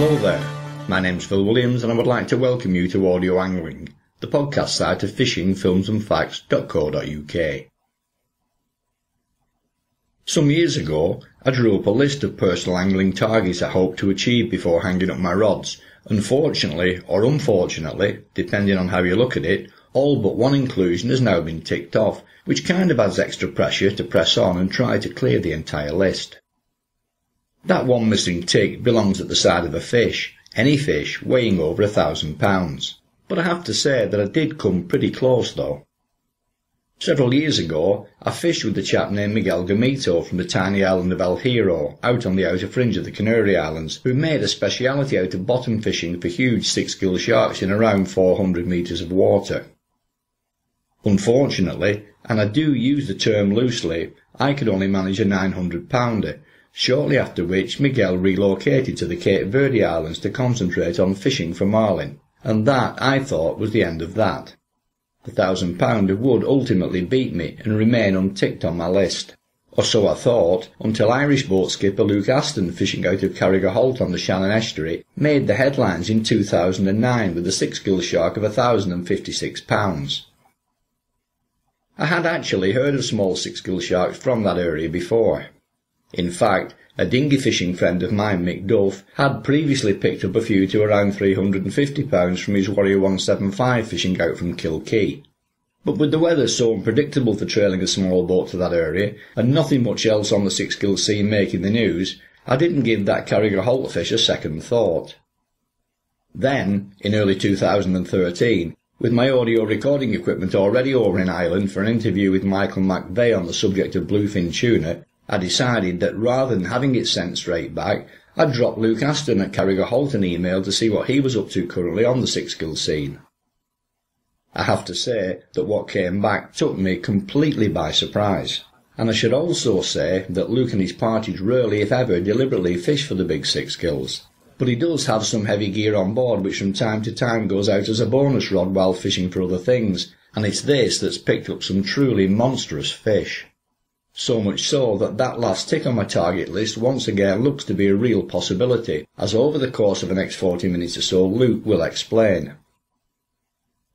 Hello there, my name's Phil Williams and I would like to welcome you to Audio Angling, the podcast site of fishingfilmsandfacts.co.uk. Some years ago, I drew up a list of personal angling targets I hoped to achieve before hanging up my rods. Unfortunately, or unfortunately, depending on how you look at it, all but one inclusion has now been ticked off, which kind of adds extra pressure to press on and try to clear the entire list. That one missing tick belongs at the side of a fish, any fish weighing over 1,000 pounds. But I have to say that I did come pretty close though. Several years ago, I fished with a chap named Miguel Gamito from the tiny island of El Hierro, out on the outer fringe of the Canary Islands, who made a speciality out of bottom fishing for huge 6 Gilled sharks in around 400 metres of water. Unfortunately, and I do use the term loosely, I could only manage a 900 pounder, shortly after which Miguel relocated to the Cape Verde Islands to concentrate on fishing for marlin, and that, I thought, was the end of that. The 1,000 pounder would ultimately beat me and remain unticked on my list. Or so I thought, until Irish boat skipper Luke Aston, fishing out of Carrigaholt on the Shannon Estuary, made the headlines in 2009 with a 6 Gilled shark of 1,056 pounds. I had actually heard of small 6 Gilled sharks from that area before. In fact, a dinghy fishing friend of mine, Mick Duff, had previously picked up a few to around 350 pounds from his Warrior 175 fishing out from Kilkee. But with the weather so unpredictable for trailing a small boat to that area, and nothing much else on the Six Gilled scene making the news, I didn't give that Carrigaholt fish a second thought. Then, in early 2013, with my audio recording equipment already over in Ireland for an interview with Michael McVeigh on the subject of bluefin tuna, I decided that rather than having it sent straight back, I'd drop Luke Aston at Carrigaholt an email to see what he was up to currently on the Six Gilled scene. I have to say that what came back took me completely by surprise, and I should also say that Luke and his parties rarely, if ever, deliberately fish for the big 6 Gills. But he does have some heavy gear on board which from time to time goes out as a bonus rod while fishing for other things, and it's this that's picked up some truly monstrous fish. So much so that last tick on my target list once again looks to be a real possibility, as over the course of the next 40 minutes or so Luke will explain.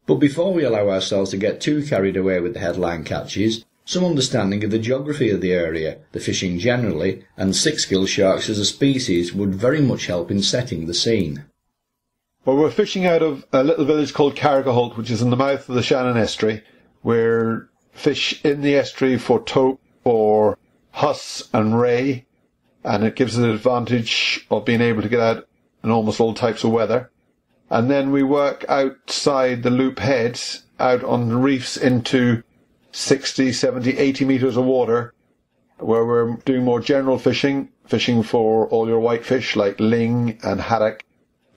But before we allow ourselves to get too carried away with the headline catches, some understanding of the geography of the area, the fishing generally, and 6 Gilled sharks as a species would very much help in setting the scene. Well, we're fishing out of a little village called Carrigaholt, which is in the mouth of the Shannon Estuary. We're fish in the estuary for tope, for huss and ray, and it gives us the advantage of being able to get out in almost all types of weather. And then we work outside the loop heads, out on the reefs into 60, 70, 80 metres of water, where we're doing more general fishing for all your whitefish like ling and haddock,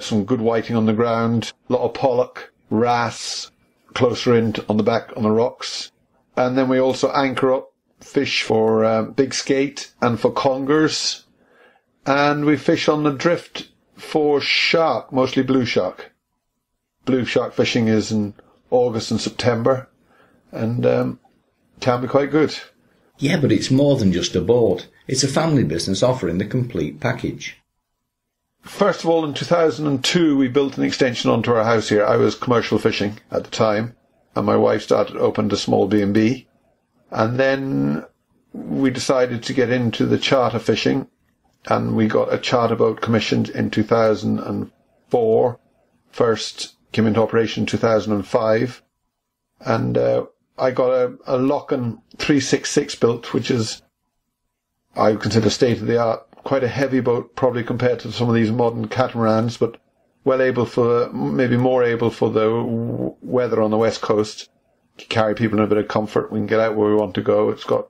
some good whiting on the ground, a lot of pollock, wrasse, closer in on the back on the rocks. And then we also anchor up fish for big skate and for congers, and we fish on the drift for shark, mostly blue shark. Blue shark fishing is in August and September, and can be quite good. Yeah, but it's more than just a boat. It's a family business offering the complete package. First of all, in 2002 we built an extension onto our house here. I was commercial fishing at the time, and my wife opened a small B&B. And then we decided to get into the charter fishing, and we got a charter boat commissioned in 2004. First came into operation in 2005. And I got a Locken 366 built, which is, I would consider state-of-the-art, quite a heavy boat, probably compared to some of these modern catamarans, but well able maybe more able for the weather on the west coast. Carry people in a bit of comfort. We can get out where we want to go. It's got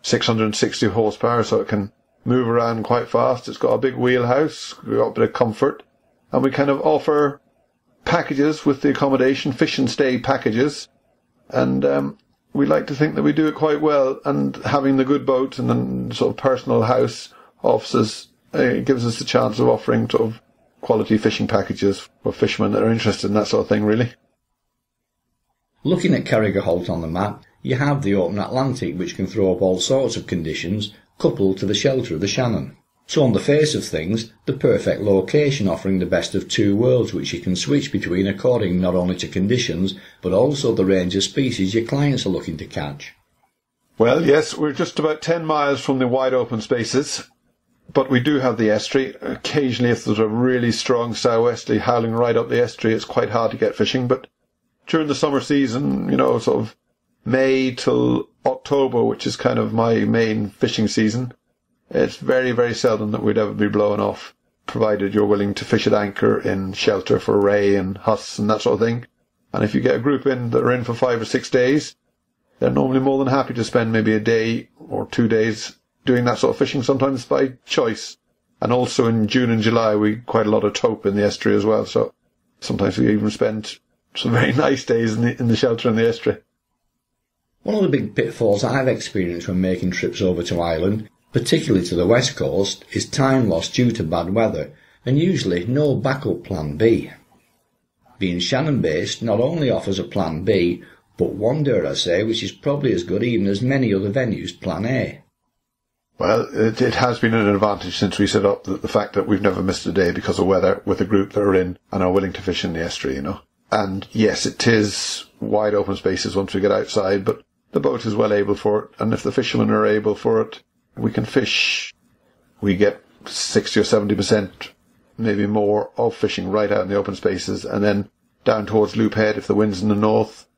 660 horsepower, so it can move around quite fast. It's got a big wheelhouse. We've got a bit of comfort. And we kind of offer packages with the accommodation, fish and stay packages. And we like to think that we do it quite well. And having the good boat and then sort of personal house gives us the chance of offering sort of quality fishing packages for fishermen that are interested in that sort of thing, really. Looking at Carrigaholt on the map, you have the open Atlantic which can throw up all sorts of conditions, coupled to the shelter of the Shannon. So on the face of things, the perfect location offering the best of two worlds which you can switch between according not only to conditions, but also the range of species your clients are looking to catch. Well, yes, we're just about 10 miles from the wide open spaces, but we do have the estuary. Occasionally, if there's a really strong southwesterly howling right up the estuary, it's quite hard to get fishing, but during the summer season, sort of May till October, which is kind of my main fishing season, it's very, very seldom that we'd ever be blowing off, provided you're willing to fish at anchor in shelter for ray and huss and that sort of thing. And if you get a group in that are in for 5 or 6 days, they're normally more than happy to spend maybe a day or 2 days doing that sort of fishing, sometimes by choice. And also in June and July, we quite a lot of taupe in the estuary as well, so sometimes we even spend some very nice days in the shelter in the estuary. One of the big pitfalls I've experienced when making trips over to Ireland, particularly to the west coast, is time lost due to bad weather, and usually no backup plan B. Being Shannon based not only offers a plan B, but one, dare I say, which is probably as good even as many other venues' plan A. Well, it has been an advantage since we set up the fact that we've never missed a day because of weather with a group that are in and are willing to fish in the estuary, And yes, it is wide open spaces once we get outside, but the boat is well able for it, and if the fishermen are able for it, we can fish. We get 60 or 70%, maybe more, of fishing right out in the open spaces, and then down towards Loop Head, if the wind's in the north,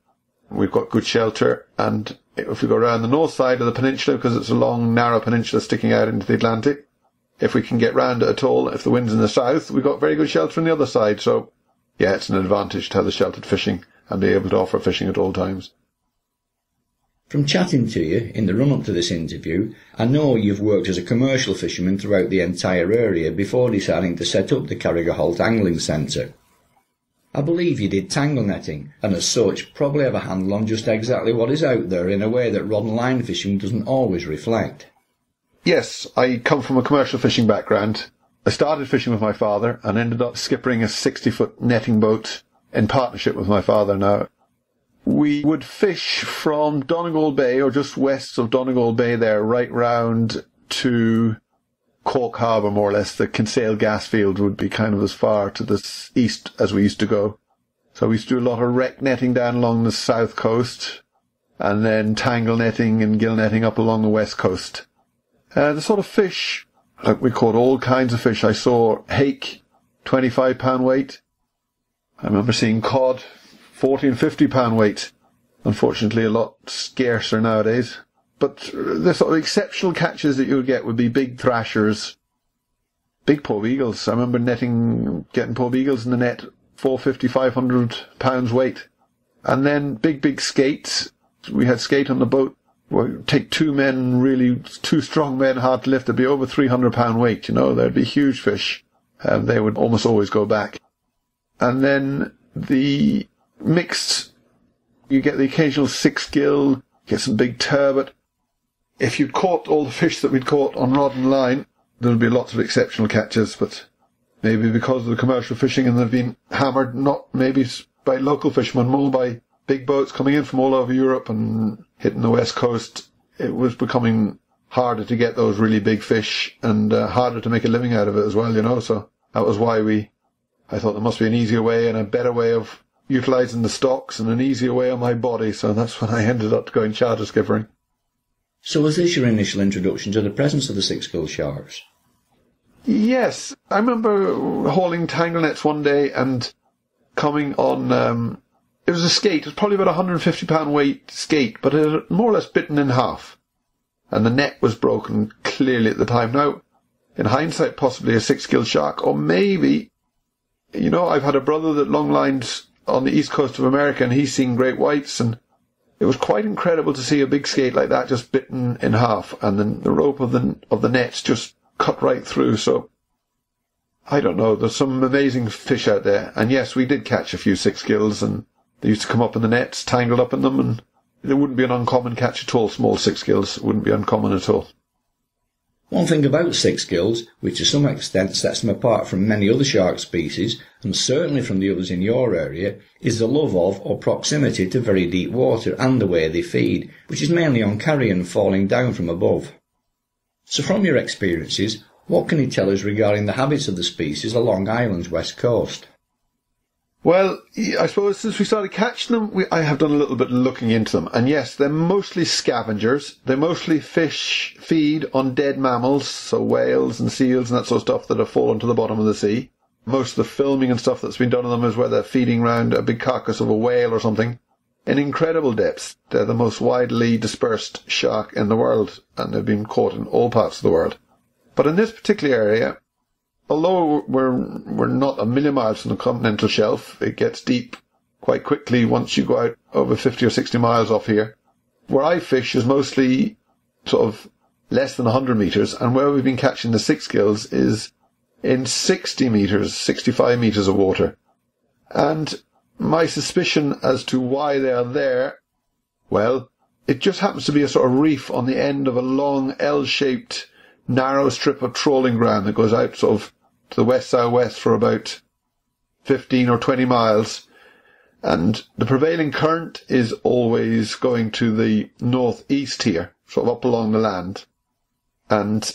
we've got good shelter, and if we go around the north side of the peninsula, because it's a long, narrow peninsula sticking out into the Atlantic, if we can get round it at all, if the wind's in the south, we've got very good shelter on the other side, so yeah, it's an advantage to have the sheltered fishing and be able to offer fishing at all times. From chatting to you in the run-up to this interview, I know you've worked as a commercial fisherman throughout the entire area before deciding to set up the Carrigaholt Angling Centre. I believe you did tangle netting, and as such probably have a handle on just exactly what is out there in a way that rod and line fishing doesn't always reflect. Yes, I come from a commercial fishing background. I started fishing with my father and ended up skippering a 60-foot netting boat in partnership with my father now. We would fish from Donegal Bay, or just west of Donegal Bay there, right round to Cork Harbour, more or less. The Kinsale gas field would be kind of as far to the east as we used to go. So we used to do a lot of wreck netting down along the south coast, and then tangle netting and gill netting up along the west coast. The sort of fish, like we caught all kinds of fish. I saw hake, 25-pound weight. I remember seeing cod, 40 and 50-pound weight. Unfortunately, a lot scarcer nowadays. But the sort of exceptional catches that you would get would be big thrashers, big poor beagles. I remember getting poor beagles in the net, 450, 500 pounds weight. And then big skates. We had skate on the boat. Well, take two strong men, hard to lift. It'd be over 300-pound weight, There'd be huge fish. They would almost always go back. And then the mixed, you get the occasional Six Gill, get some big turbot. If you'd caught all the fish that we'd caught on rod and line, there would be lots of exceptional catches, but maybe because of the commercial fishing and they've been hammered, not maybe by local fishermen, more by big boats coming in from all over Europe and hitting the west coast, it was becoming harder to get those really big fish and harder to make a living out of it as well, so that was why I thought there must be an easier way and a better way of utilising the stocks and an easier way on my body, so that's when I ended up going charter skippering. So was this your initial introduction to the presence of the Six Gilled Sharks? Yes, I remember hauling tangle nets one day and coming on, it was a skate, it was probably about 150-pound weight skate, but it had more or less bitten in half. And the net was broken clearly at the time. Now, in hindsight, possibly a Six Gilled Shark, or maybe, I've had a brother that long-lined on the east coast of America, and he's seen great whites, and it was quite incredible to see a big skate like that just bitten in half, and then the rope of the nets just cut right through. So I don't know, there's some amazing fish out there, and yes, we did catch a few Six Gills, and they used to come up in the nets, tangled up in them, and it wouldn't be an uncommon catch at all. Small Six Gills wouldn't be uncommon at all. One thing about Six Gills, which to some extent sets them apart from many other shark species, and certainly from the others in your area, is the love of or proximity to very deep water and the way they feed, which is mainly on carrion falling down from above. So from your experiences, What can you tell us regarding the habits of the species along Ireland's west coast? Well, I suppose since we started catching them, I have done a little bit of looking into them. And yes, they're mostly scavengers. They mostly feed on dead mammals, so whales and seals and that sort of stuff that have fallen to the bottom of the sea. Most of the filming and stuff that's been done on them is where they're feeding around a big carcass of a whale or something in incredible depths. They're the most widely dispersed shark in the world, and they've been caught in all parts of the world. But in this particular area, although we're not a million miles from the continental shelf, it gets deep quite quickly once you go out over 50 or 60 miles off here. Where I fish is mostly sort of less than 100 metres, and where we've been catching the Six Gills is in 60 metres, 65 metres of water. And my suspicion as to why they are there, well, it just happens to be a sort of reef on the end of a long L-shaped narrow strip of trawling ground that goes out sort of to the west-southwest for about 15 or 20 miles. And the prevailing current is always going to the northeast here, sort of up along the land. And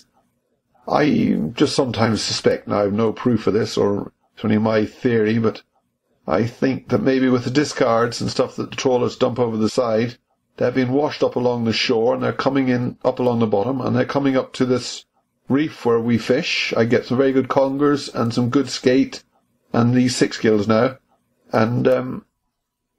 I just sometimes suspect, now I have no proof of this, or it's only my theory, but I think that maybe with the discards and stuff that the trawlers dump over the side, they're being washed up along the shore, and they're coming in up along the bottom, and they're coming up to this reef where we fish. I get some very good congers and some good skate, and these Six Gills now, and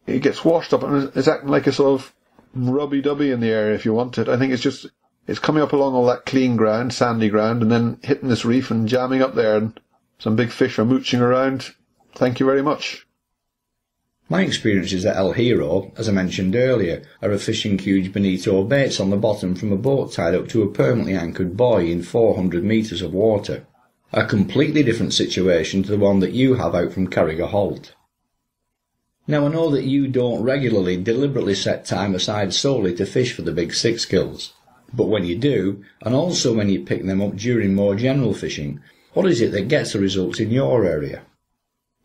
it gets washed up, and it's acting like a sort of rubby-dubby in the area, if you want it. I think it's coming up along all that clean ground, sandy ground, and then hitting this reef and jamming up there, and some big fish are mooching around. Thank you very much. My experiences at El Hierro, as I mentioned earlier, are of fishing huge bonito baits on the bottom from a boat tied up to a permanently anchored buoy in 400 metres of water. A completely different situation to the one that you have out from Carrigaholt. Now I know that you don't regularly deliberately set time aside solely to fish for the big Six Gills, but when you do, and also when you pick them up during more general fishing, what is it that gets the results in your area?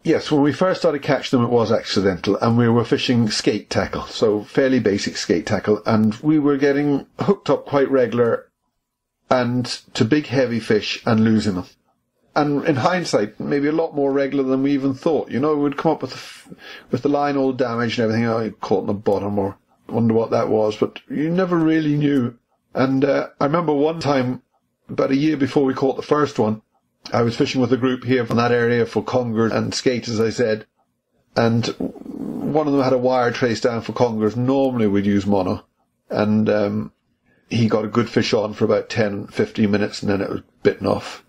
Yes, when we first started catching them, it was accidental, and we were fishing skate tackle, so fairly basic skate tackle, and we were getting hooked up quite regular and to big heavy fish and losing them. And in hindsight, maybe a lot more regular than we even thought. You know, we'd come up with the line all damaged and everything. Oh, caught in the bottom, or wonder what that was, but you never really knew. And I remember one time, about a year before we caught the first one, I was fishing with a group here from that area for congers and skate, as I said, and one of them had a wire trace down for congers. Normally we'd use mono, and he got a good fish on for about 10-15 minutes, and then it was bitten off.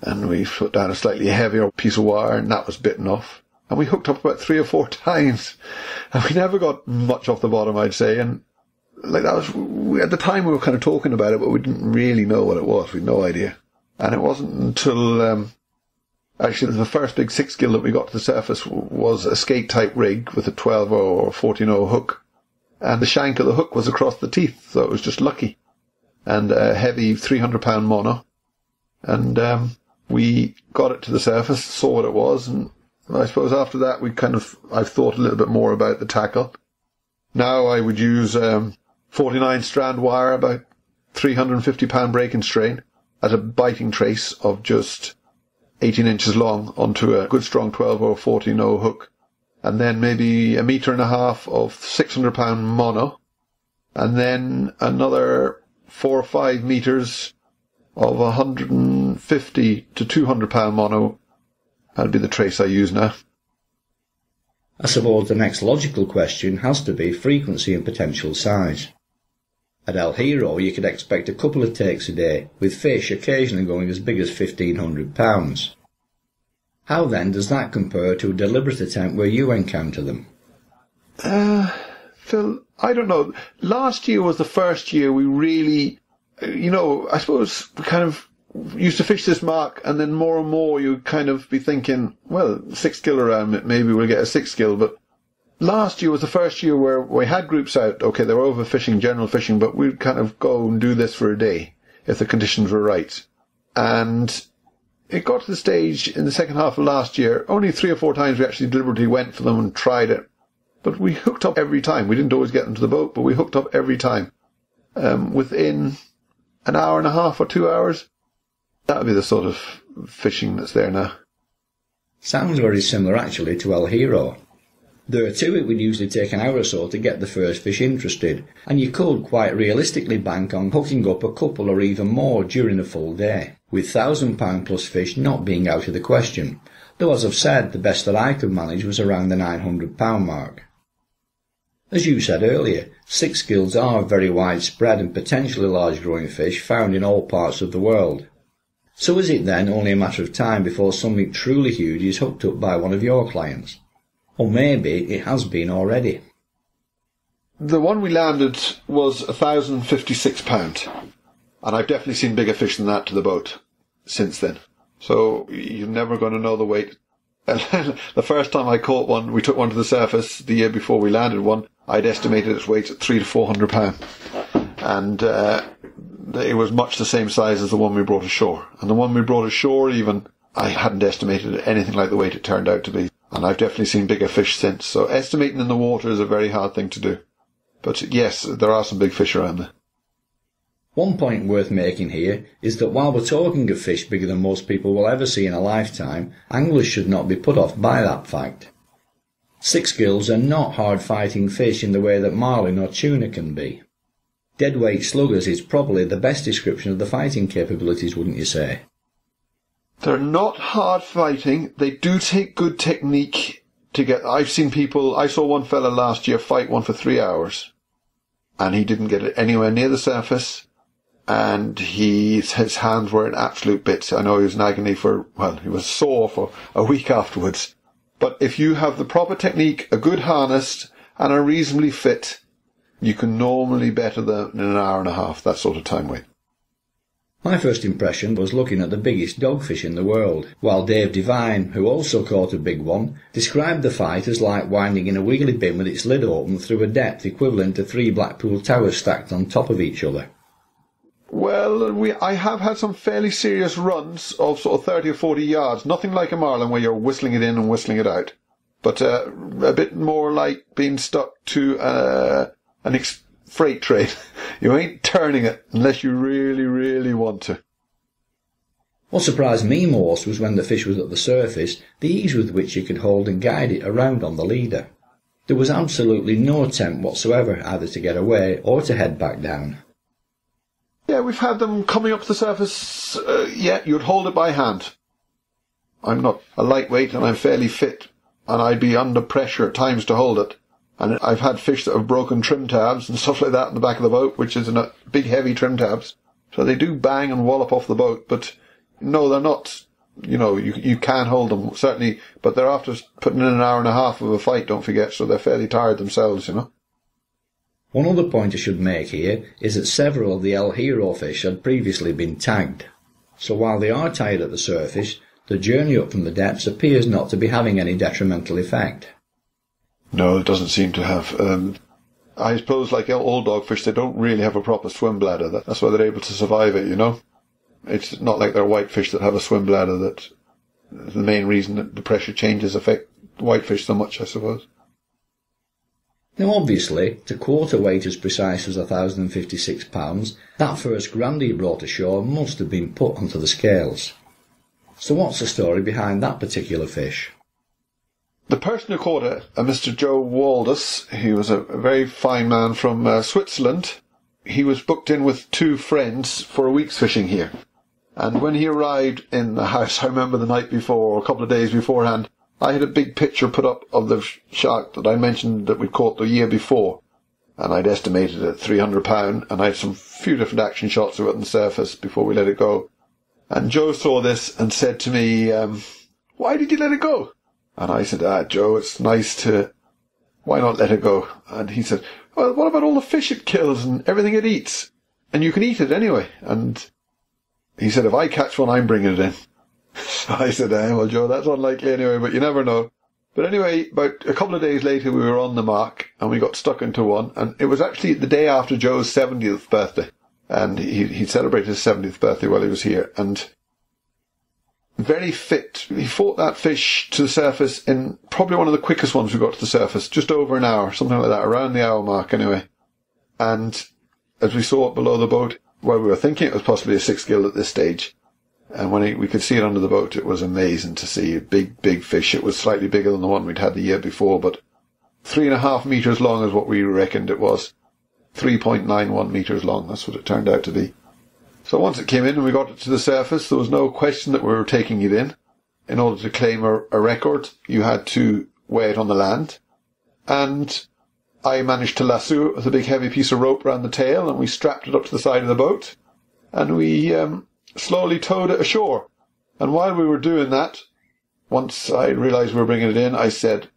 And we put down a slightly heavier piece of wire, and that was bitten off. And we hooked up about 3 or 4 times, and we never got much off the bottom, I'd say. And like that was, at the time we were kind of talking about it, but we didn't really know what it was. We had no idea. And it wasn't until, actually the first big Six Gill that we got to the surface was a skate-type rig with a 12 or 14 hook. And the shank of the hook was across the teeth, so it was just lucky. And a heavy 300-pound mono. And we got it to the surface, saw what it was, and I suppose after that I've thought a little bit more about the tackle. Now I would use 49 strand wire, about 350-pound break and strain, at a biting trace of just 18 inches long onto a good strong 12 or 14 hook, and then maybe 1.5 meters of 600-pound mono, and then another 4 or 5 meters of 150 to 200-pound mono. That'd be the trace I use now. I suppose the next logical question has to be frequency and potential size. At El Hierro you could expect a couple of takes a day, with fish occasionally going as big as 1,500 pounds. How then does that compare to a deliberate attempt where you encounter them? Phil, I don't know. Last year was the first year we really, I suppose we kind of used to fish this mark, and then more and more you'd kind of be thinking, well, 6 gill around it, maybe we'll get a 6 gill, but last year was the first year where we had groups out. Okay, they were overfishing, general fishing, but we'd kind of go and do this for a day if the conditions were right. And it got to the stage in the second half of last year, only 3 or 4 times we actually deliberately went for them and tried it. But we hooked up every time. We didn't always get them to the boat, but we hooked up every time. Within an hour and a half or 2 hours, That would be the sort of fishing that's there now. Sounds very similar actually to El Hierro. There too it would usually take an hour or so to get the first fish interested, and you could quite realistically bank on hooking up a couple or even more during a full day, with £1,000 plus fish not being out of the question, though as I've said, the best that I could manage was around the £900 mark. As you said earlier, Six Gills are very widespread and potentially large growing fish found in all parts of the world. So is it then only a matter of time before something truly huge is hooked up by one of your clients? Or maybe it has been already. The one we landed was £1,056, and I've definitely seen bigger fish than that to the boat since then. So you're never going to know the weight. The first time I caught one, we took one to the surface the year before we landed one. I'd estimated its weight at £300 to £400, and it was much the same size as the one we brought ashore. And the one we brought ashore, even I hadn't estimated anything like the weight it turned out to be. And I've definitely seen bigger fish since. So estimating in the water is a very hard thing to do. But yes, there are some big fish around there. One point worth making here is that while we're talking of fish bigger than most people will ever see in a lifetime, anglers should not be put off by that fact. Six gills are not hard-fighting fish in the way that marlin or tuna can be. Deadweight sluggers is probably the best description of the fighting capabilities, wouldn't you say? They're not hard fighting. They do take good technique to get. I saw one fella last year fight one for 3 hours, and he didn't get it anywhere near the surface, and his hands were in absolute bits. I know he was in agony he was sore for a week afterwards. But if you have the proper technique, a good harness, and are reasonably fit, you can normally better them in an hour and a half, that sort of time wait. My first impression was looking at the biggest dogfish in the world, while Dave Devine, who also caught a big one, described the fight as like winding in a wiggly bin with its lid open through a depth equivalent to 3 Blackpool towers stacked on top of each other. Well, I have had some fairly serious runs of sort of 30 or 40 yards, nothing like a marlin where you're whistling it in and whistling it out, but a bit more like being stuck to an freight train. You ain't turning it unless you really, really want to. What surprised me most was when the fish was at the surface, the ease with which you could hold and guide it around on the leader. There was absolutely no attempt whatsoever either to get away or to head back down. Yeah, we've had them coming up to the surface. You'd hold it by hand. I'm not a lightweight and I'm fairly fit, and I'd be under pressure at times to hold it. And I've had fish that have broken trim tabs and stuff like that in the back of the boat, which is in big heavy trim tabs. So they do bang and wallop off the boat, but no, they're not, you can hold them, certainly, but they're after putting in an hour and a half of a fight, don't forget, so they're fairly tired themselves, One other point I should make here is that several of the El Hierro fish had previously been tagged. So while they are tired at the surface, the journey up from the depths appears not to be having any detrimental effect. No, it doesn't seem to have. I suppose, like all dogfish, they don't really have a proper swim bladder. That's why they're able to survive it, It's not like they're whitefish that have a swim bladder that the main reason that the pressure changes affect whitefish so much, I suppose. Now obviously, to quote a weight as precise as £1,056, that first grandie brought ashore must have been put onto the scales. So what's the story behind that particular fish? The person who caught it, Mr. Joe Waldus, he was a very fine man from Switzerland. He was booked in with 2 friends for a week's fishing here. And when he arrived in the house, I remember the night before, or a couple of days beforehand, I had a big picture put up of the shark that I mentioned that we'd caught the year before. And I'd estimated it at £300, and I had some few different action shots of it on the surface before we let it go. And Joe saw this and said to me, why did you let it go? And I said, Joe, it's nice to... Why not let it go? And he said, well, what about all the fish it kills and everything it eats? And you can eat it anyway. And he said, if I catch one, I'm bringing it in. So I said, well, Joe, that's unlikely anyway, but you never know. But anyway, about a couple of days later, we were on the mark and we got stuck into one. And it was actually the day after Joe's 70th birthday. And he celebrated his 70th birthday while he was here. And very fit. He fought that fish to the surface in probably one of the quickest ones we got to the surface, just over an hour, something like that, around the hour mark anyway. And as we saw it below the boat, well, we were thinking it was possibly a 6 gill at this stage, And when we could see it under the boat, it was amazing to see a big fish. It was slightly bigger than the one we'd had the year before, but 3.5 metres long is what we reckoned it was. 3.91 metres long, that's what it turned out to be. So once it came in and we got it to the surface, there was no question that we were taking it in. In order to claim a record, you had to weigh it on the land. And I managed to lasso it with a big heavy piece of rope around the tail, and we strapped it up to the side of the boat, and we slowly towed it ashore. And while we were doing that, once I realised we were bringing it in, I said,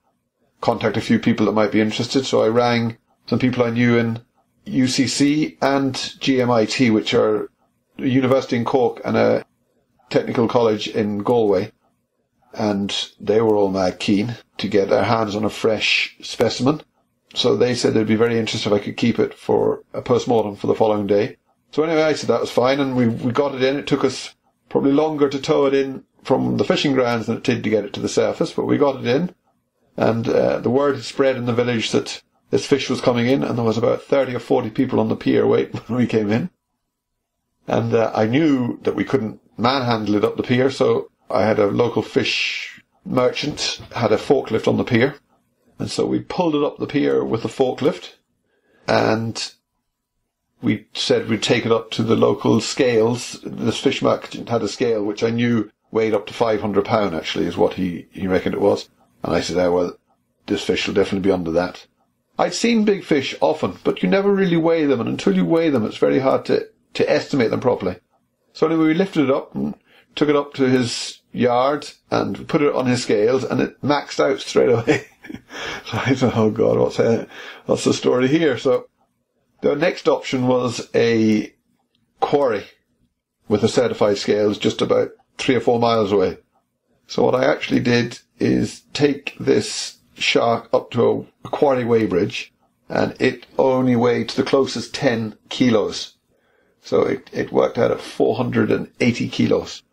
contact a few people that might be interested. So I rang some people I knew in UCC and GMIT, which are a university in Cork and a technical college in Galway. And they were all mad keen to get their hands on a fresh specimen. So they said they'd be very interested if I could keep it for a post-mortem for the following day. So anyway, I said that was fine, and we got it in. It took us probably longer to tow it in from the fishing grounds than it did to get it to the surface, but we got it in. And the word had spread in the village that this fish was coming in, and there was about 30 or 40 people on the pier waiting when we came in. And I knew that we couldn't manhandle it up the pier, so I had a local fish merchant, had a forklift on the pier. And so we pulled it up the pier with the forklift, and we said we'd take it up to the local scales. This fish merchant had a scale which I knew weighed up to £500 actually, is what he reckoned it was. And I said, oh, well, this fish will definitely be under that. I'd seen big fish often, but you never really weigh them, and until you weigh them, it's very hard to estimate them properly. So anyway, we lifted it up and took it up to his yard and put it on his scales, and it maxed out straight away. So I thought, oh God, what's the story here? So the next option was a quarry with a certified scales just about 3 or 4 miles away. So what I actually did is take this shark up to a quarry weighbridge, and it only weighed to the closest 10 kilos. So it worked out at 480 kilos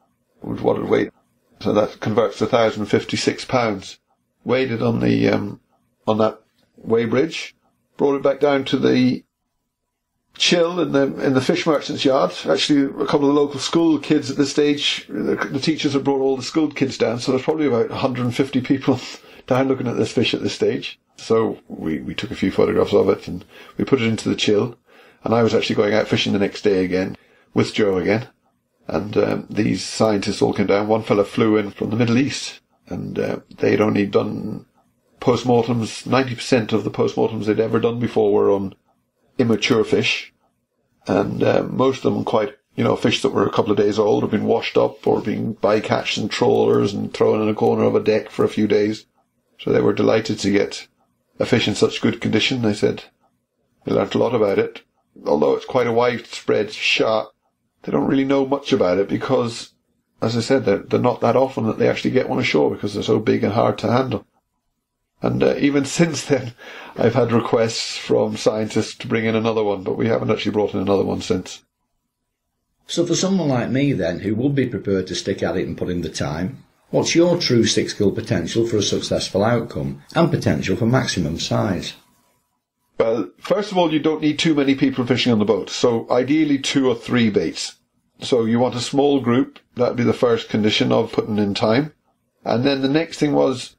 with what it weighed. So that converts to 1,056 pounds. Weighed it on that weighbridge, brought it back down to the chill in the fish merchant's yard. Actually, a couple of local school kids at this stage, the teachers had brought all the school kids down, so there's probably about 150 people down looking at this fish at this stage. So we took a few photographs of it, and we put it into the chill. And I was actually going out fishing the next day again, with Joe again. And these scientists all came down. One fella flew in from the Middle East, and they'd only done postmortems. 90% of the postmortems they'd ever done before were on immature fish. And most of them quite, fish that were a couple of days old, or been washed up, or being bycatched in trawlers and thrown in a corner of a deck for a few days. So they were delighted to get a fish in such good condition. They said they learnt a lot about it. Although it's quite a widespread shark, they don't really know much about it because, as I said, they're not that often that they actually get one ashore because they're so big and hard to handle. And even since then, I've had requests from scientists to bring in another one, but we haven't actually brought in another one since. So for someone like me then, who would be prepared to stick at it and put in the time, what's your true six-gill potential for a successful outcome and potential for maximum size? Well, first of all, you don't need too many people fishing on the boat. So ideally 2 or 3 baits. So you want a small group. That would be the first condition of putting in time. And then the next thing was,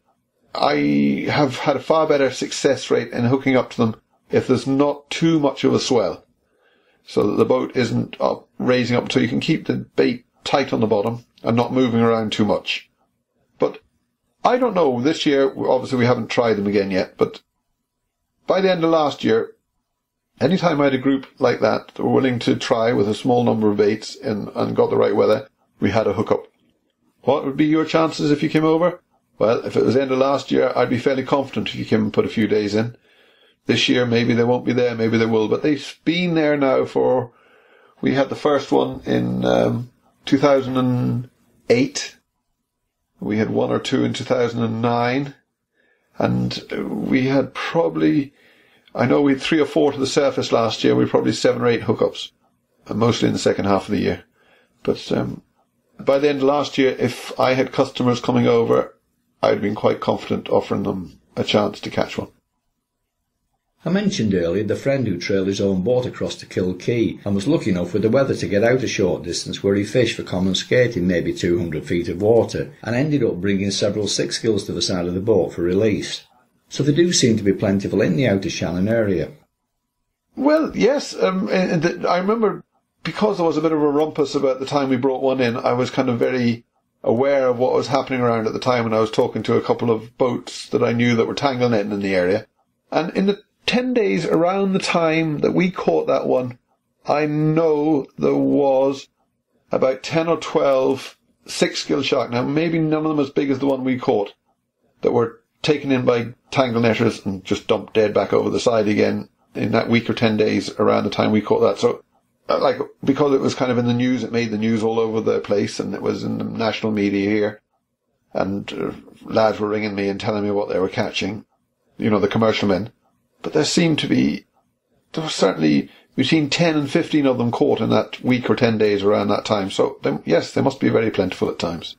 I have had a far better success rate in hooking up to them if there's not too much of a swell. So that the boat isn't raising up so you can keep the bait tight on the bottom and not moving around too much. But I don't know. This year, obviously we haven't tried them again yet, but by the end of last year, anytime I had a group like that were willing to try with a small number of baits and got the right weather, we had a hookup. What would be your chances if you came over? Well, if it was the end of last year, I'd be fairly confident if you came and put a few days in. This year, maybe they won't be there, maybe they will, but they've been there now we had the first one in 2008. We had 1 or 2 in 2009. And we had probably, I know we had 3 or 4 to the surface last year. We had probably 7 or 8 hookups, mostly in the second half of the year. But by the end of last year, if I had customers coming over, I'd been quite confident offering them a chance to catch one. I mentioned earlier the friend who trailed his own boat across to Kilkee and was lucky enough with the weather to get out a short distance where he fished for common skate in maybe 200 feet of water and ended up bringing several Six Gills to the side of the boat for release. So they do seem to be plentiful in the outer Shannon area. Well, yes, I remember because there was a bit of a rumpus about the time we brought one in, I was kind of very aware of what was happening around at the time, and I was talking to a couple of boats that I knew that were tangle netting in the area. And in the 10 days around the time that we caught that one, I know there was about 10 or 12 Six Gilled Shark. Now, maybe none of them as big as the one we caught, that were taken in by tangle netters and just dumped dead back over the side again in that week or 10 days around the time we caught that. So, because it was kind of in the news, it made the news all over the place, and it was in the national media here. And lads were ringing me and telling me what they were catching, the commercial men. But there was certainly between 10 and 15 of them caught in that week or 10 days around that time. So, yes, they must be very plentiful at times.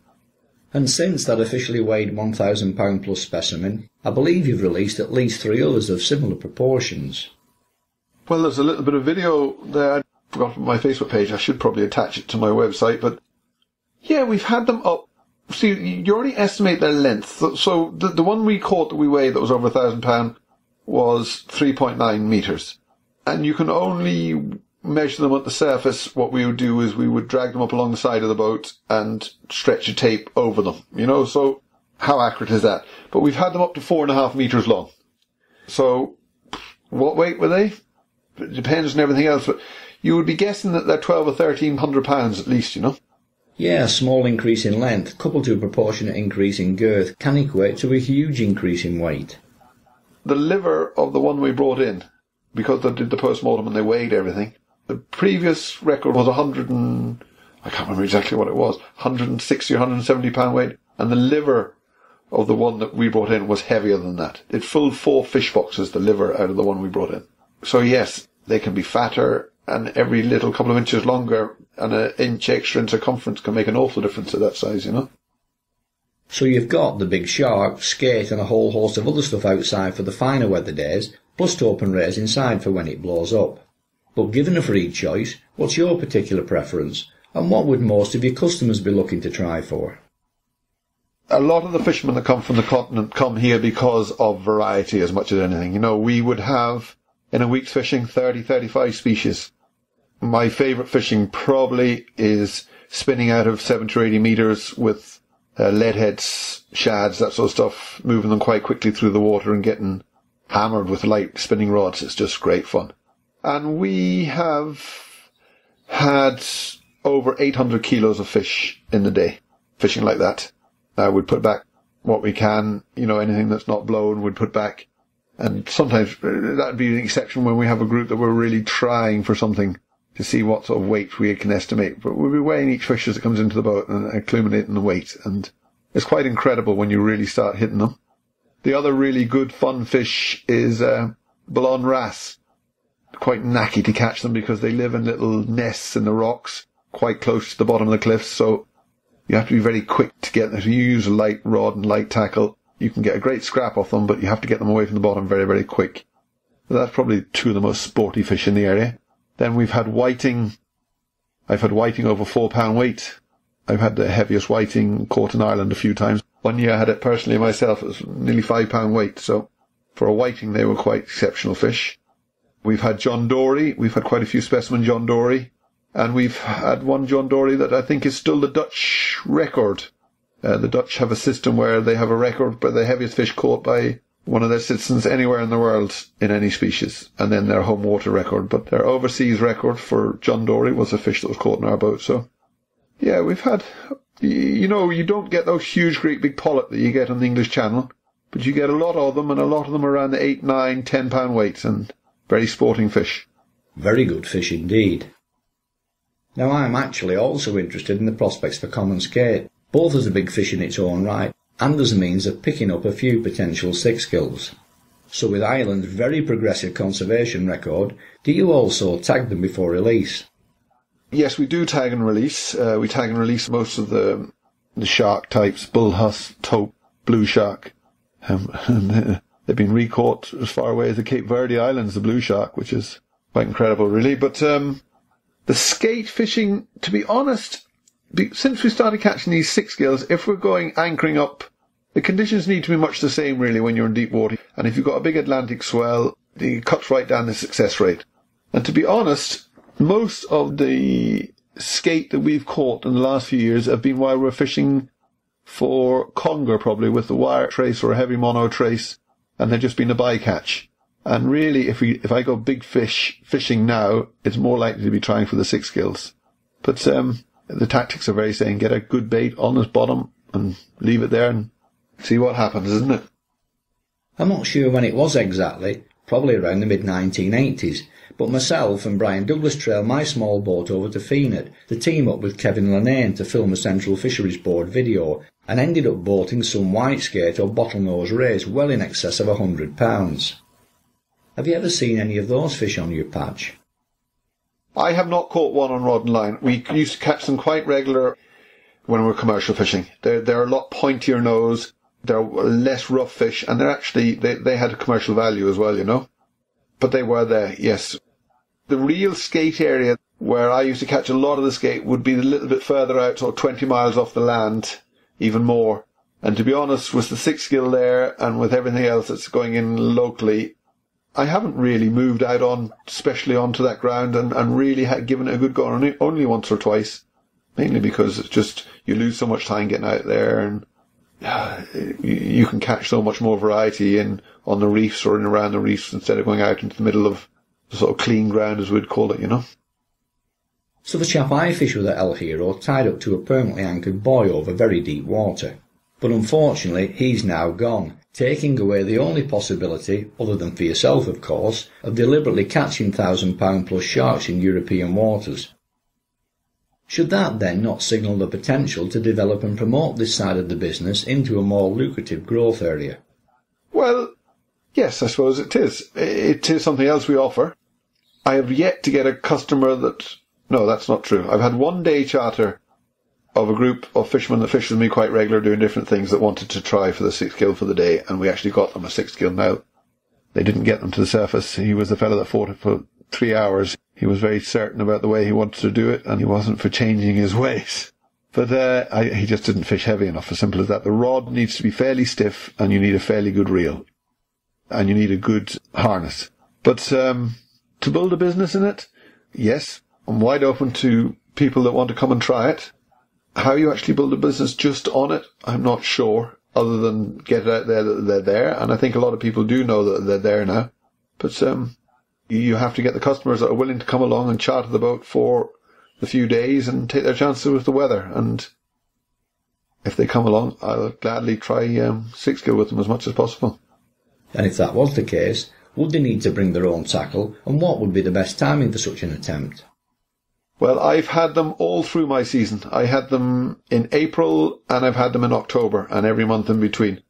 And since that officially weighed 1,000 pound plus specimen, I believe you've released at least 3 others of similar proportions. Well, there's a little bit of video there. I forgot my Facebook page. I should probably attach it to my website. But, yeah, we've had them up. See, you already estimate their length. So the one we caught that we weighed that was over 1,000 pound was 3.9 metres. And you can only measure them at the surface. What we would do is we would drag them up along the side of the boat and stretch a tape over them, so how accurate is that? But we've had them up to 4.5 metres long. So, what weight were they? It depends on everything else, but you would be guessing that they're 12 or 1,300 pounds at least, Yeah, a small increase in length, coupled to a proportionate increase in girth, can equate to a huge increase in weight. The liver of the one we brought in, because they did the postmortem and they weighed everything, the previous record was I can't remember exactly what it was, 160 or 170 pound weight, and the liver of the one that we brought in was heavier than that. It filled 4 fish boxes, the liver out of the one we brought in. So yes, they can be fatter, and every little couple of inches longer and an inch extra in circumference can make an awful difference at that size, So you've got the big shark, skate and a whole host of other stuff outside for the finer weather days, plus to open rays inside for when it blows up. But given a free choice, what's your particular preference, and what would most of your customers be looking to try for? A lot of the fishermen that come from the continent come here because of variety as much as anything. We would have, in a week's fishing, 30, 35 species. My favourite fishing probably is spinning out of 70 or 80 metres with leadheads, shads, that sort of stuff, moving them quite quickly through the water and getting hammered with light spinning rods. It's just great fun. And we have had over 800 kilos of fish in the day, fishing like that. We'd put back what we can, anything that's not blown we'd put back. And sometimes that'd be an exception when we have a group that we're really trying for something to see what sort of weight we can estimate. But we'll be weighing each fish as it comes into the boat and accumulating the weight. And it's quite incredible when you really start hitting them. The other really good fun fish is Ballon wrasse. Quite knacky to catch them because they live in little nests in the rocks quite close to the bottom of the cliffs, so you have to be very quick to get them. If you use a light rod and light tackle, you can get a great scrap off them, but you have to get them away from the bottom very, very quick. So that's probably 2 of the most sporty fish in the area. Then we've had whiting. I've had whiting over 4 pound weight. I've had the heaviest whiting caught in Ireland a few times. One year I had it personally myself. It was nearly 5 pound weight, so for a whiting they were quite exceptional fish. We've had John Dory. We've had quite a few specimen John Dory. And we've had one John Dory that I think is still the Dutch record. The Dutch have a system where they have a record for the heaviest fish caught by one of their citizens anywhere in the world in any species, and then their home water record. But their overseas record for John Dory was a fish that was caught in our boat. So, yeah, we've had, you don't get those huge, great big pollock that you get on the English Channel, but you get a lot of them, and a lot of them around the 8, 9, 10 pound weights, and very sporting fish. Very good fish indeed. Now I'm actually also interested in the prospects for common skate, both as a big fish in its own right, and as a means of picking up a few potential Six Gills. So with Ireland's very progressive conservation record, do you also tag them before release? Yes, we do tag and release. We tag and release most of the shark types, bull huss, taupe, blue shark. And They've been recaught as far away as the Cape Verde Islands, the blue shark, which is quite incredible, really. But the skate fishing, to be honest, since we started catching these six gills, if we're going anchoring up, the conditions need to be much the same, really, when you're in deep water. And if you've got a big Atlantic swell, it cuts right down the success rate. And to be honest, most of the skate that we've caught in the last few years have been while we're fishing for conger, probably, with the wire trace or a heavy mono trace, and they've just been a bycatch. And really, if I go big fish fishing now, it's more likely to be trying for the six gills. But the tactics are very same. Get a good bait on its bottom and leave it there and see what happens, isn't it? I'm not sure when it was exactly, probably around the mid-1980s, but myself and Brian Douglas trailed my small boat over to Fenard to team up with Kevin Lanane to film a Central Fisheries Board video, and ended up boating some white skate or bottlenose rays well in excess of £100. Have you ever seen any of those fish on your patch? I have not caught one on rod and line. We used to catch them quite regular when we were commercial fishing. They're a lot pointier nose, they're less rough fish, and they're actually, they had a commercial value as well, you know. But they were there, yes. The real skate area where I used to catch a lot of the skate would be a little bit further out, sort of 20 miles off the land, even more. And to be honest, with the six gill there and with everything else that's going in locally, I haven't really moved out especially onto that ground and really had given it a good go, only once or twice. Mainly because it's just, you lose so much time getting out there, and you can catch so much more variety on the reefs or in around the reefs instead of going out into the middle of the sort of clean ground, as we'd call it, you know. So the chap I fish with at El Hierro tied up to a permanently anchored buoy over very deep water. But unfortunately, he's now gone, taking away the only possibility, other than for yourself of course, of deliberately catching £1,000 plus sharks in European waters. Should that then not signal the potential to develop and promote this side of the business into a more lucrative growth area? Well, yes, I suppose it is. It is something else we offer. I have yet to get a customer that... No, that's not true. I've had one day charter of a group of fishermen that fish with me quite regular doing different things that wanted to try for the six gill for the day, and we actually got them a six gill. Now, they didn't get them to the surface. He was the fellow that fought it for 3 hours. He was very certain about the way he wanted to do it, and he wasn't for changing his ways. But he just didn't fish heavy enough, as simple as that. The rod needs to be fairly stiff, and you need a fairly good reel. And you need a good harness. But to build a business in it, yes, I'm wide open to people that want to come and try it. How you actually build a business just on it, I'm not sure, other than get it out there that they're there. And I think a lot of people do know that they're there now. But you have to get the customers that are willing to come along and charter the boat for the few days and take their chances with the weather. And if they come along, I'll gladly try six gill with them as much as possible. And if that was the case, would they need to bring their own tackle, and what would be the best timing for such an attempt? Well, I've had them all through my season. I had them in April and I've had them in October and every month in between.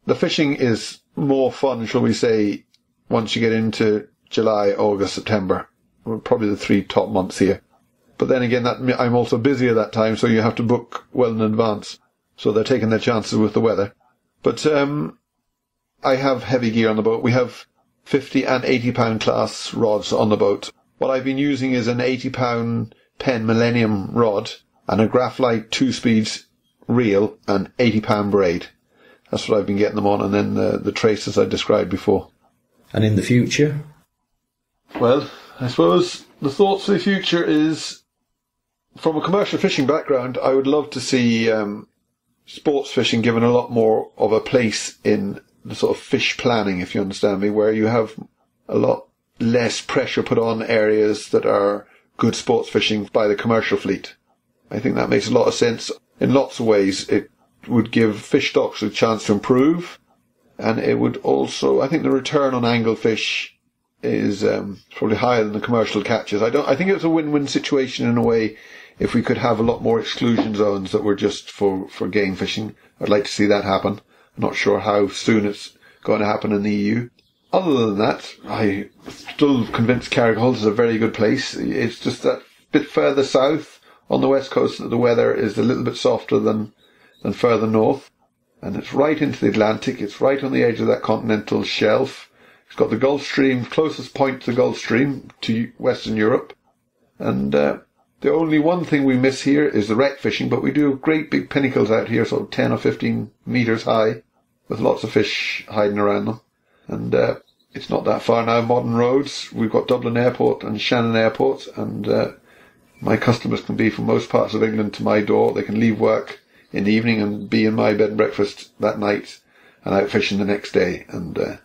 The fishing is more fun, shall we say, once you get into July, August, September. Probably the 3 top months here. But then again, I'm also busy at that time, so you have to book well in advance. So they're taking their chances with the weather. But I have heavy gear on the boat. We have 50 and 80 pound class rods on the boat. What I've been using is an 80 pound Penn Millennium rod and a Graphite 2 speeds reel and 80 pound braid. That's what I've been getting them on, and then the traces I described before. And in the future? Well, I suppose the thoughts for the future is, from a commercial fishing background, I would love to see sports fishing given a lot more of a place in the sort of fish planning, if you understand me, where you have a lot less pressure put on areas that are good sports fishing by the commercial fleet. I think that makes a lot of sense. In lots of ways, it would give fish stocks a chance to improve, and it would also, I think the return on anglefish is probably higher than the commercial catches. I think it's a win-win situation in a way if we could have a lot more exclusion zones that were just for game fishing. I'd like to see that happen. I'm not sure how soon it's going to happen in the EU. Other than that, I'm still convinced Carrigaholt is a very good place. It's just that bit further south on the west coast that the weather is a little bit softer than further north. and it's right into the Atlantic. It's right on the edge of that continental shelf. It's got the Gulf Stream, closest point to the Gulf Stream, to Western Europe. And the only one thing we miss here is the wreck fishing, but we do have great big pinnacles out here, sort of 10 or 15 metres high, with lots of fish hiding around them. And it's not that far now, modern roads. We've got Dublin Airport and Shannon Airport, and my customers can be from most parts of England to my door. They can leave work in the evening and be in my bed and breakfast that night and out fishing the next day. And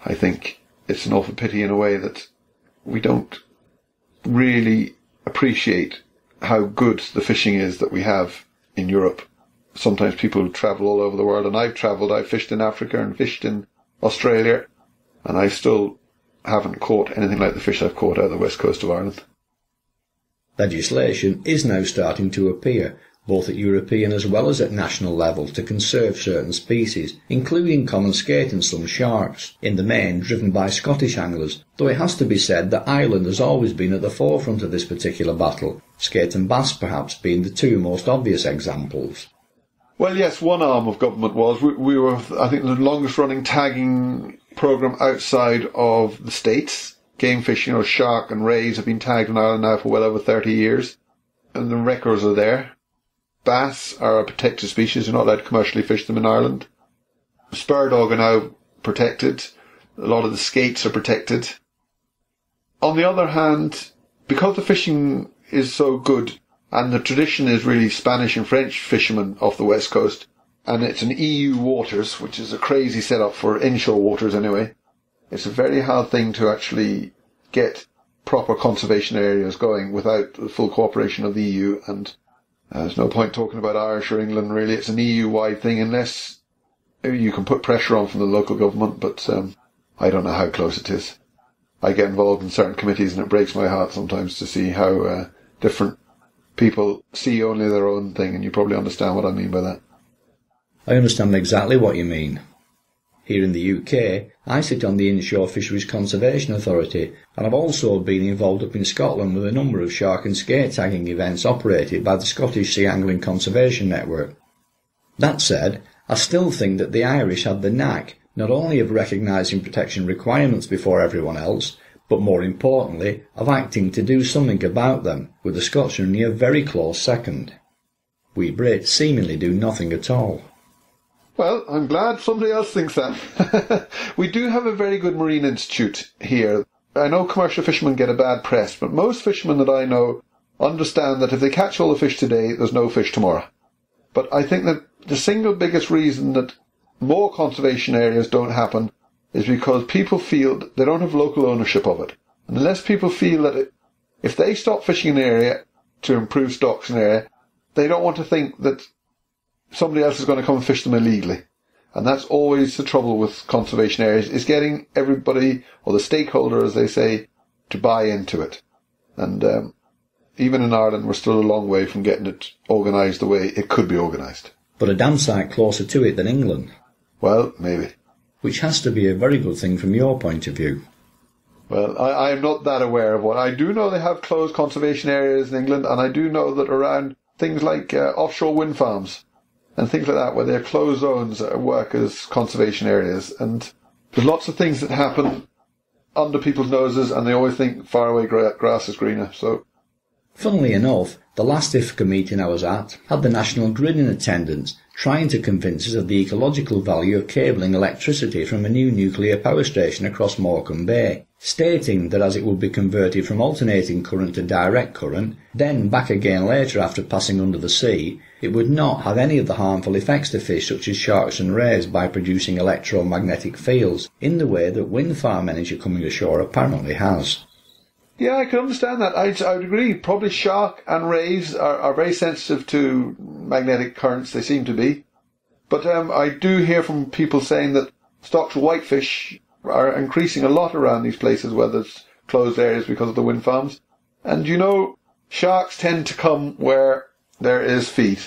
I think it's an awful pity in a way that we don't really appreciate how good the fishing is that we have in Europe. Sometimes people travel all over the world, and I've travelled. I've fished in Africa and fished in Australia, and I still haven't caught anything like the fish I've caught out of the west coast of Ireland. Legislation is now starting to appear, both at European as well as at national level, to conserve certain species, including common skate and some sharks, in the main driven by Scottish anglers, though it has to be said that Ireland has always been at the forefront of this particular battle, skate and bass perhaps being the two most obvious examples. Well, yes, one arm of government was. We were, I think, the longest running tagging programme outside of the States. Game fish, shark and rays have been tagged in Ireland now for well over 30 years, and the records are there. Bass are a protected species. You're not allowed to commercially fish them in Ireland. Spur dog are now protected. A lot of the skates are protected. On the other hand, because the fishing is so good, and the tradition is really Spanish and French fishermen off the west coast, and it's an EU waters, which is a crazy setup for inshore waters anyway, it's a very hard thing to actually get proper conservation areas going without the full cooperation of the EU, and there's no point talking about Irish or England really. It's an EU-wide thing unless you can put pressure on from the local government, but I don't know how close it is. I get involved in certain committees and it breaks my heart sometimes to see how different people see only their own thing, and you probably understand what I mean by that. I understand exactly what you mean. Here in the UK, I sit on the Inshore Fisheries Conservation Authority, and I've also been involved up in Scotland with a number of shark and skate tagging events operated by the Scottish Sea Angling Conservation Network. That said, I still think that the Irish had the knack not only of recognising protection requirements before everyone else, but more importantly, of acting to do something about them, with the Scots only a very close second. We Brits seemingly do nothing at all. Well, I'm glad somebody else thinks that. We do have a very good marine institute here. I know commercial fishermen get a bad press, but most fishermen that I know understand that if they catch all the fish today, there's no fish tomorrow. But I think that the single biggest reason that more conservation areas don't happen is because people feel that they don't have local ownership of it. And unless people feel that if they stop fishing an area to improve stocks in an area, they don't want to think that somebody else is going to come and fish them illegally. And that's always the trouble with conservation areas, is getting everybody, or the stakeholder as they say, to buy into it. And even in Ireland we're still a long way from getting it organised the way it could be organised. But a damn sight closer to it than England. Well, maybe. Which has to be a very good thing from your point of view. Well, I am not that aware of what. I do know they have closed conservation areas in England, and I do know that around things like offshore wind farms and things like that, where they're closed zones work as conservation areas. And there's lots of things that happen under people's noses, and they always think far away grass is greener. So, funnily enough, the last IFCA meeting I was at had the National Grid in attendance, trying to convince us of the ecological value of cabling electricity from a new nuclear power station across Morecambe Bay, stating that as it would be converted from alternating current to direct current, then back again later after passing under the sea, it would not have any of the harmful effects to fish such as sharks and rays by producing electromagnetic fields, in the way that wind farm energy coming ashore apparently has. Yeah, I can understand that. I would agree. Probably shark and rays are very sensitive to magnetic currents. They seem to be. But I do hear from people saying that stocks of whitefish are increasing a lot around these places where there's closed areas because of the wind farms. And sharks tend to come where there is feed.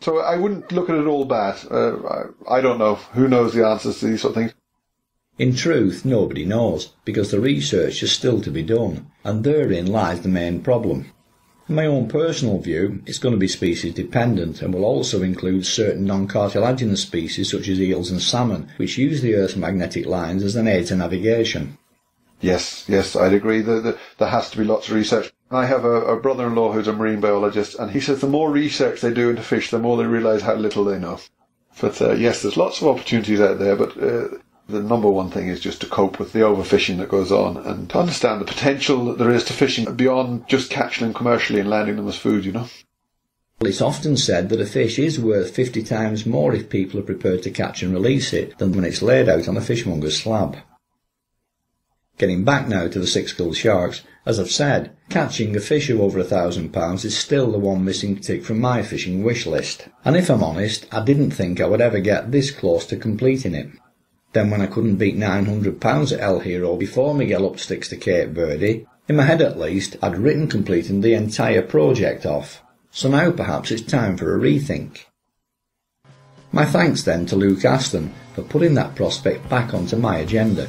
So I wouldn't look at it all bad. I don't know. Who knows the answers to these sort of things? In truth, nobody knows, because the research is still to be done, and therein lies the main problem. In my own personal view, it's going to be species dependent and will also include certain non-cartilaginous species such as eels and salmon, which use the Earth's magnetic lines as an aid to navigation. Yes, I'd agree. There has to be lots of research. I have a brother-in-law who's a marine biologist, and he says the more research they do into fish, the more they realise how little they know. But yes, there's lots of opportunities out there, but the number one thing is just to cope with the overfishing that goes on and to understand the potential that there is to fishing beyond just catching them commercially and landing them as food, you know. Well, it's often said that a fish is worth 50 times more if people are prepared to catch and release it than when it's laid out on a fishmonger's slab. Getting back now to the Six Gilled Sharks, as I've said, catching a fish of over £1,000 is still the one missing tick from my fishing wish list. And if I'm honest, I didn't think I would ever get this close to completing it. Then when I couldn't beat £900 at El Hierro before Miguel upped sticks to Cape Verde, in my head at least, I'd written completing the entire project off. So now perhaps it's time for a rethink. My thanks then to Luke Aston for putting that prospect back onto my agenda.